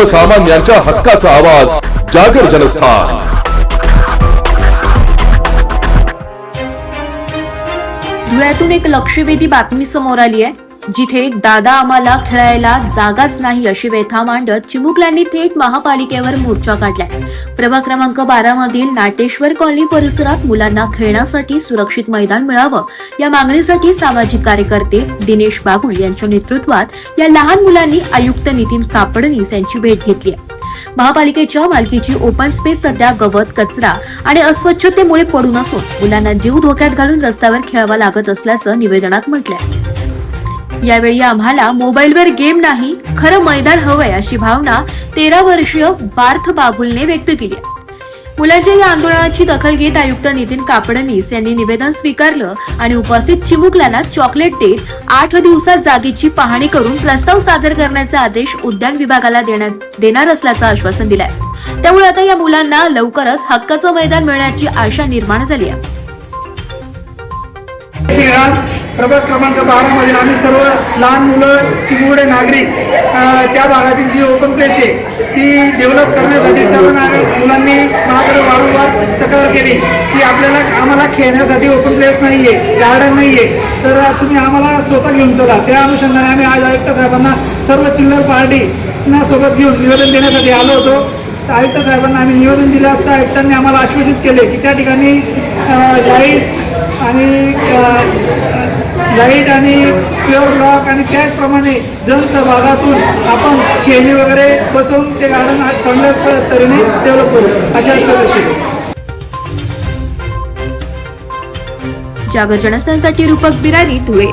सर्वसामान्यांच्या हक्काचा आवाज जागर जनस्थान। धुळ्यातून एक लक्षवेधी बातमी समोर आली आहे, जिथे एक दादा आम्हाला खेळायला जागाच नाही अशी व्यथा मांडत चिमुकल्यांनी थेट महापालिकेवर मोर्चा काढलाय। प्रभाग क्रमांक 12 मधील नाटेश्वर कॉलनी परिसरात मुलांना खेळण्यासाठी सुरक्षित मैदान मिळावं या मागणीसाठी सामाजिक कार्यकर्ते दिनेश बागुल यांच्या नेतृत्वात या लहान मुलांनी आयुक्त नितीन कापडणीस यांची भेट घेतली आहे। महापालिकेच्या मालकीची ओपन स्पेस सध्या गवत, कचरा आणि अस्वच्छतेमुळे पडून असून मुलांना जीव धोक्यात घालून रस्त्यावर खेळावं लागत असल्याचं निवेदनात म्हटलंय। यावेळी आम्हाला मोबाईलवर गेम नाही, खरं मैदान हवंय अशी भावना 13 वर्षीय पार्थ बाबुलने व्यक्त केली आहे। मुलांच्या या आंदोलनाची दखल घेत आयुक्त नितीन कापडणीस यांनी निवेदन स्वीकारलं आणि उपस्थित चिमुकल्यांना चॉकलेट देत 8 दिवसात जागेची पाहणी करून प्रस्ताव सादर करण्याचे आदेश उद्यान विभागाला देणार असल्याचं आश्वासन दिलंय। त्यामुळे आता या मुलांना लवकरच हक्काचं मैदान मिळण्याची आशा निर्माण झाली आहे। प्रभाग क्रमांक 12 मधील आम्ही सर्व लहान मुलं, चिमुकले नागरिक त्या भागातील जी ओपन प्लेस आहे ती डेव्हलप करण्यासाठी सर्व मुलांनी माझ्याकडे वारंवार तक्रार केली की आम्हाला खेळण्यासाठी ओपन प्लेस नाहीये, गार्डन नाहीये, तर तुम्ही आम्हाला स्वतः घेऊन चला। त्या अनुषंगाने आम्ही आज आयुक्त साहेबांना सर्व चिल्लर पार्टीना सोबत घेऊन निवेदन देण्यासाठी आलो होतो। आयुक्त साहेबांना आम्ही निवेदन दिलं असता आयुक्तांनी आम्हाला आश्वासित केले की त्या ठिकाणी लाईट आणि प्युअर ब्लॉक आणि त्याचप्रमाणे जनसहभागातून आपण खेळणी वगैरे बसवून ते गार्डन आज चांगल्या तऱ्हेने डेव्हलप करू अशा शुभेच्छा। जागर जनस्थानसाठी रूपक बिरारी, धुळे।